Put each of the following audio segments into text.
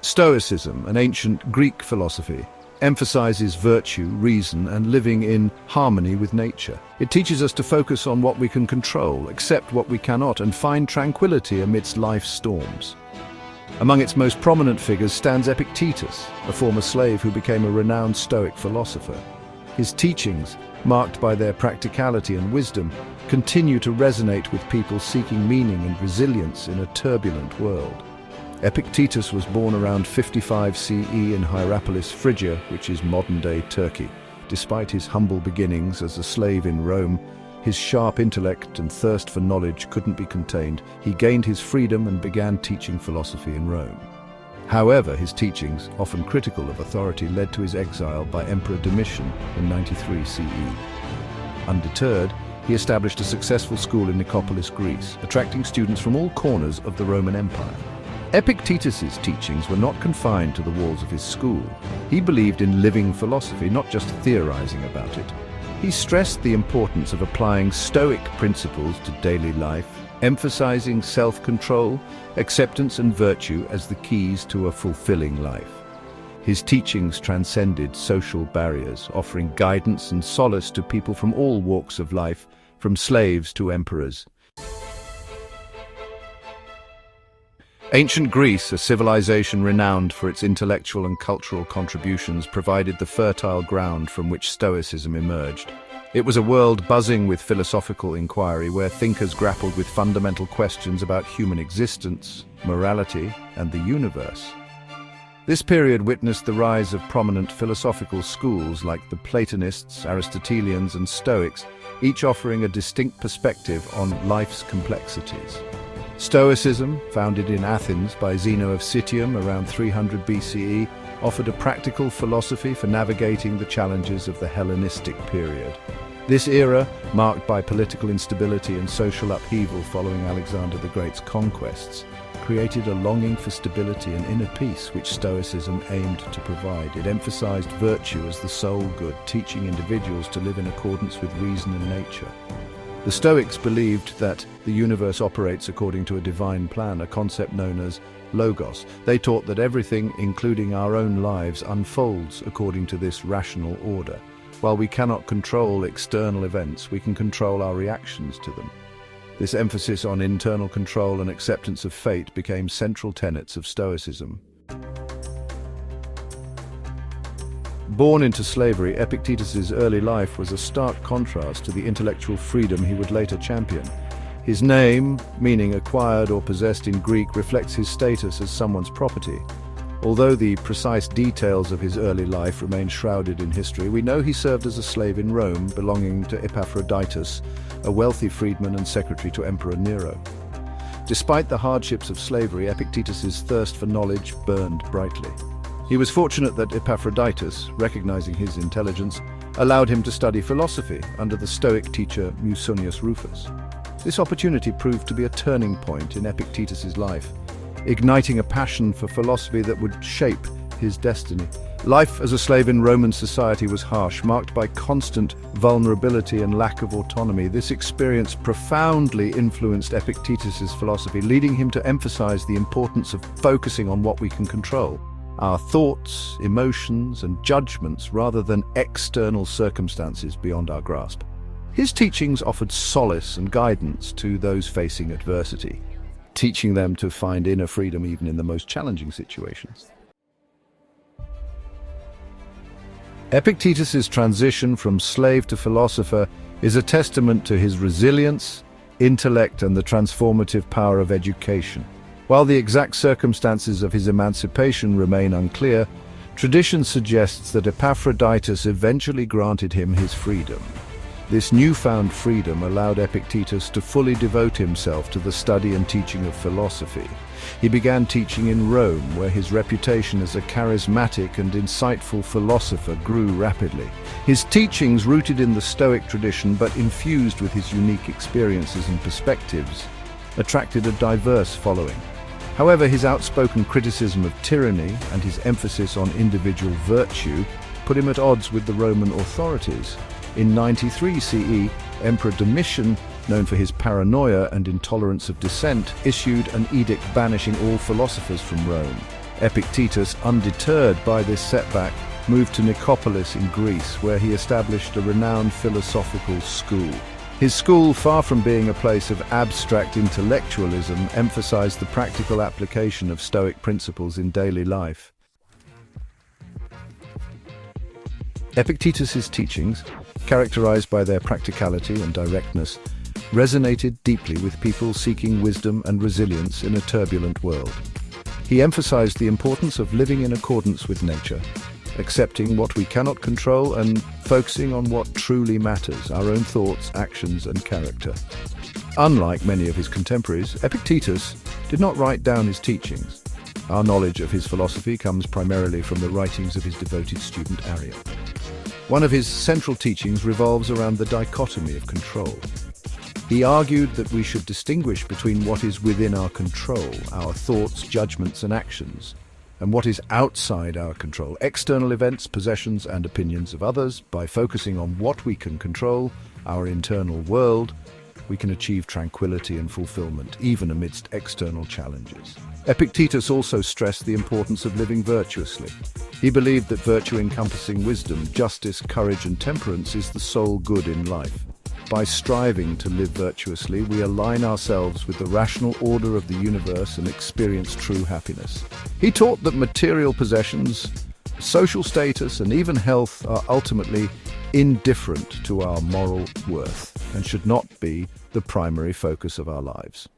Stoicism, an ancient Greek philosophy, emphasizes virtue, reason, and living in harmony with nature. It teaches us to focus on what we can control, accept what we cannot, and find tranquility amidst life's storms. Among its most prominent figures stands Epictetus, a former slave who became a renowned Stoic philosopher. His teachings, marked by their practicality and wisdom, continue to resonate with people seeking meaning and resilience in a turbulent world. Epictetus was born around 55 CE in Hierapolis, Phrygia, which is modern-day Turkey. Despite his humble beginnings as a slave in Rome, his sharp intellect and thirst for knowledge couldn't be contained. He gained his freedom and began teaching philosophy in Rome. However, his teachings, often critical of authority, led to his exile by Emperor Domitian in 93 CE. Undeterred, he established a successful school in Nicopolis, Greece, attracting students from all corners of the Roman Empire. Epictetus's teachings were not confined to the walls of his school. He believed in living philosophy, not just theorizing about it. He stressed the importance of applying Stoic principles to daily life, emphasizing self-control, acceptance, and virtue as the keys to a fulfilling life. His teachings transcended social barriers, offering guidance and solace to people from all walks of life, from slaves to emperors. Ancient Greece, a civilization renowned for its intellectual and cultural contributions, provided the fertile ground from which Stoicism emerged. It was a world buzzing with philosophical inquiry, where thinkers grappled with fundamental questions about human existence, morality, and the universe. This period witnessed the rise of prominent philosophical schools like the Platonists, Aristotelians, and Stoics, each offering a distinct perspective on life's complexities. Stoicism, founded in Athens by Zeno of Citium around 300 BCE, offered a practical philosophy for navigating the challenges of the Hellenistic period. This era, marked by political instability and social upheaval following Alexander the Great's conquests, created a longing for stability and inner peace which Stoicism aimed to provide. It emphasized virtue as the sole good, teaching individuals to live in accordance with reason and nature. The Stoics believed that the universe operates according to a divine plan, a concept known as logos. They taught that everything, including our own lives, unfolds according to this rational order. While we cannot control external events, we can control our reactions to them. This emphasis on internal control and acceptance of fate became central tenets of Stoicism. Born into slavery, Epictetus's early life was a stark contrast to the intellectual freedom he would later champion. His name, meaning acquired or possessed in Greek, reflects his status as someone's property. Although the precise details of his early life remain shrouded in history, we know he served as a slave in Rome, belonging to Epictetus, a wealthy freedman and secretary to Emperor Nero. Despite the hardships of slavery, Epictetus's thirst for knowledge burned brightly. He was fortunate that Epictetus, recognizing his intelligence, allowed him to study philosophy under the Stoic teacher Musonius Rufus. This opportunity proved to be a turning point in Epictetus's life, igniting a passion for philosophy that would shape his destiny. Life as a slave in Roman society was harsh, marked by constant vulnerability and lack of autonomy. This experience profoundly influenced Epictetus's philosophy, leading him to emphasize the importance of focusing on what we can control: our thoughts, emotions, and judgments, rather than external circumstances beyond our grasp. His teachings offered solace and guidance to those facing adversity, teaching them to find inner freedom even in the most challenging situations. Epictetus's transition from slave to philosopher is a testament to his resilience, intellect, and the transformative power of education. While the exact circumstances of his emancipation remain unclear, tradition suggests that Epictetus eventually granted him his freedom. This newfound freedom allowed Epictetus to fully devote himself to the study and teaching of philosophy. He began teaching in Rome, where his reputation as a charismatic and insightful philosopher grew rapidly. His teachings, rooted in the Stoic tradition but infused with his unique experiences and perspectives, attracted a diverse following. However, his outspoken criticism of tyranny and his emphasis on individual virtue put him at odds with the Roman authorities. In 93 CE, Emperor Domitian, known for his paranoia and intolerance of dissent, issued an edict banishing all philosophers from Rome. Epictetus, undeterred by this setback, moved to Nicopolis in Greece, where he established a renowned philosophical school. His school, far from being a place of abstract intellectualism, emphasized the practical application of Stoic principles in daily life. Epictetus's teachings, characterized by their practicality and directness, resonated deeply with people seeking wisdom and resilience in a turbulent world. He emphasized the importance of living in accordance with nature, accepting what we cannot control and focusing on what truly matters, our own thoughts, actions, and character. Unlike many of his contemporaries, Epictetus did not write down his teachings. Our knowledge of his philosophy comes primarily from the writings of his devoted student Arrian. One of his central teachings revolves around the dichotomy of control. He argued that we should distinguish between what is within our control, our thoughts, judgments, and actions, and what is outside our control, external events, possessions, and opinions of others. By focusing on what we can control, our internal world, we can achieve tranquility and fulfillment, even amidst external challenges. Epictetus also stressed the importance of living virtuously. He believed that virtue encompassing wisdom, justice, courage, and temperance is the sole good in life. By striving to live virtuously, we align ourselves with the rational order of the universe and experience true happiness. He taught that material possessions, social status, and even health are ultimately indifferent to our moral worth and should not be the primary focus of our lives.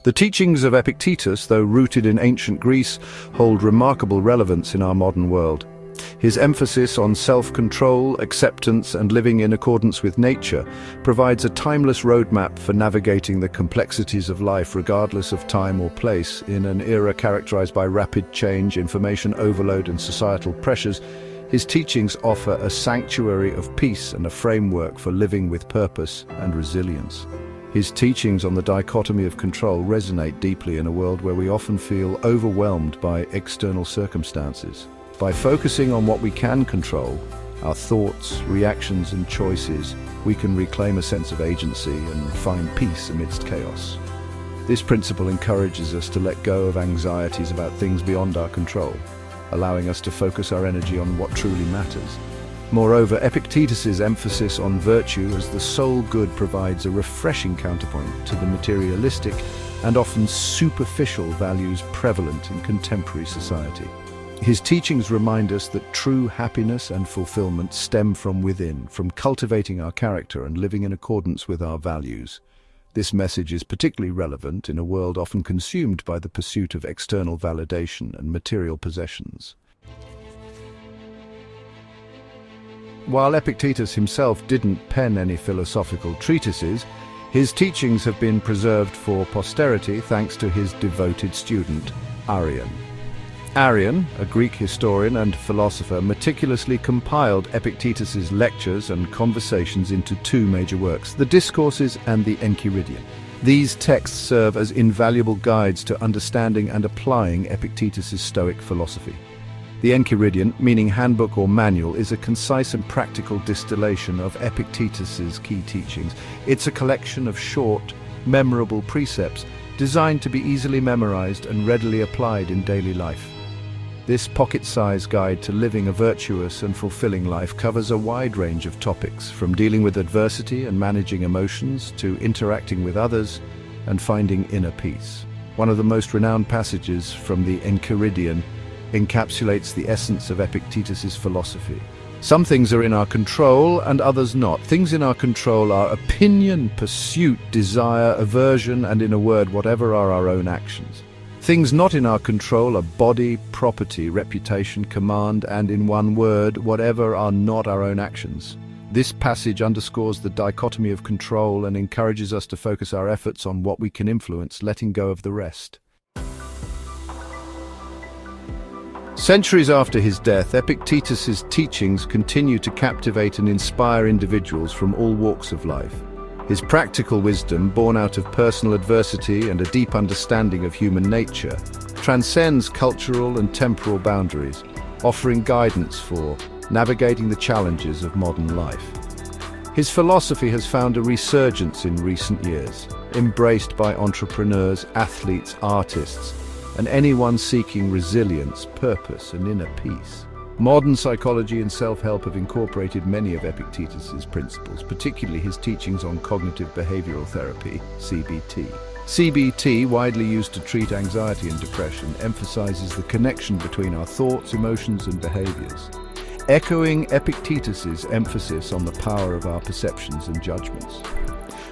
The teachings of Epictetus, though rooted in ancient Greece, hold remarkable relevance in our modern world. His emphasis on self-control, acceptance, and living in accordance with nature provides a timeless roadmap for navigating the complexities of life regardless of time or place. In an era characterized by rapid change, information overload, and societal pressures, his teachings offer a sanctuary of peace and a framework for living with purpose and resilience. His teachings on the dichotomy of control resonate deeply in a world where we often feel overwhelmed by external circumstances. By focusing on what we can control, our thoughts, reactions, and choices, we can reclaim a sense of agency and find peace amidst chaos. This principle encourages us to let go of anxieties about things beyond our control, allowing us to focus our energy on what truly matters. Moreover, Epictetus's emphasis on virtue as the sole good provides a refreshing counterpoint to the materialistic and often superficial values prevalent in contemporary society. His teachings remind us that true happiness and fulfillment stem from within, from cultivating our character and living in accordance with our values. This message is particularly relevant in a world often consumed by the pursuit of external validation and material possessions. While Epictetus himself didn't pen any philosophical treatises, his teachings have been preserved for posterity thanks to his devoted student, Arrian. Arrian, a Greek historian and philosopher, meticulously compiled Epictetus's lectures and conversations into two major works, the Discourses and the Enchiridion. These texts serve as invaluable guides to understanding and applying Epictetus's Stoic philosophy. The Enchiridion, meaning handbook or manual, is a concise and practical distillation of Epictetus's key teachings. It's a collection of short, memorable precepts designed to be easily memorized and readily applied in daily life. This pocket-sized guide to living a virtuous and fulfilling life covers a wide range of topics, from dealing with adversity and managing emotions to interacting with others and finding inner peace. One of the most renowned passages from the Enchiridion encapsulates the essence of Epictetus's philosophy. Some things are in our control and others not. Things in our control are opinion, pursuit, desire, aversion, and in a word, whatever are our own actions. Things not in our control are body, property, reputation, command, and in one word, whatever are not our own actions. This passage underscores the dichotomy of control and encourages us to focus our efforts on what we can influence, letting go of the rest. Centuries after his death, Epictetus's teachings continue to captivate and inspire individuals from all walks of life. His practical wisdom, born out of personal adversity and a deep understanding of human nature, transcends cultural and temporal boundaries, offering guidance for navigating the challenges of modern life. His philosophy has found a resurgence in recent years, embraced by entrepreneurs, athletes, artists, and anyone seeking resilience, purpose, and inner peace. Modern psychology and self-help have incorporated many of Epictetus's principles, particularly his teachings on cognitive behavioral therapy, CBT. CBT, widely used to treat anxiety and depression, emphasizes the connection between our thoughts, emotions, and behaviors, echoing Epictetus's emphasis on the power of our perceptions and judgments.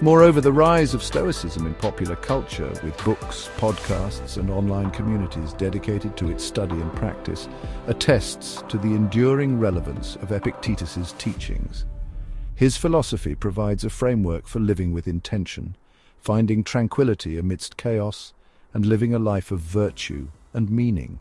Moreover, the rise of Stoicism in popular culture, with books, podcasts, and online communities dedicated to its study and practice, attests to the enduring relevance of Epictetus's teachings. His philosophy provides a framework for living with intention, finding tranquility amidst chaos, and living a life of virtue and meaning.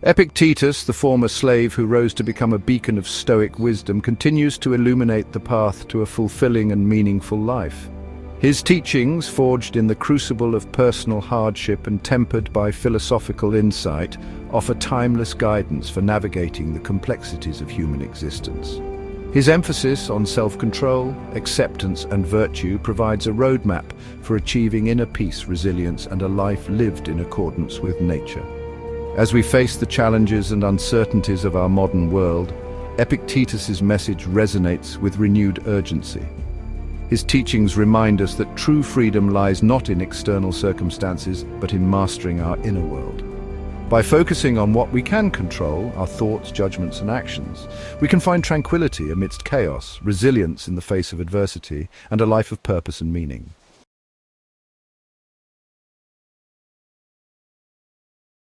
Epictetus, the former slave who rose to become a beacon of Stoic wisdom, continues to illuminate the path to a fulfilling and meaningful life. His teachings, forged in the crucible of personal hardship and tempered by philosophical insight, offer timeless guidance for navigating the complexities of human existence. His emphasis on self-control, acceptance, and virtue provides a roadmap for achieving inner peace, resilience, and a life lived in accordance with nature. As we face the challenges and uncertainties of our modern world, Epictetus's message resonates with renewed urgency. His teachings remind us that true freedom lies not in external circumstances, but in mastering our inner world. By focusing on what we can control, our thoughts, judgments, and actions, we can find tranquility amidst chaos, resilience in the face of adversity, and a life of purpose and meaning.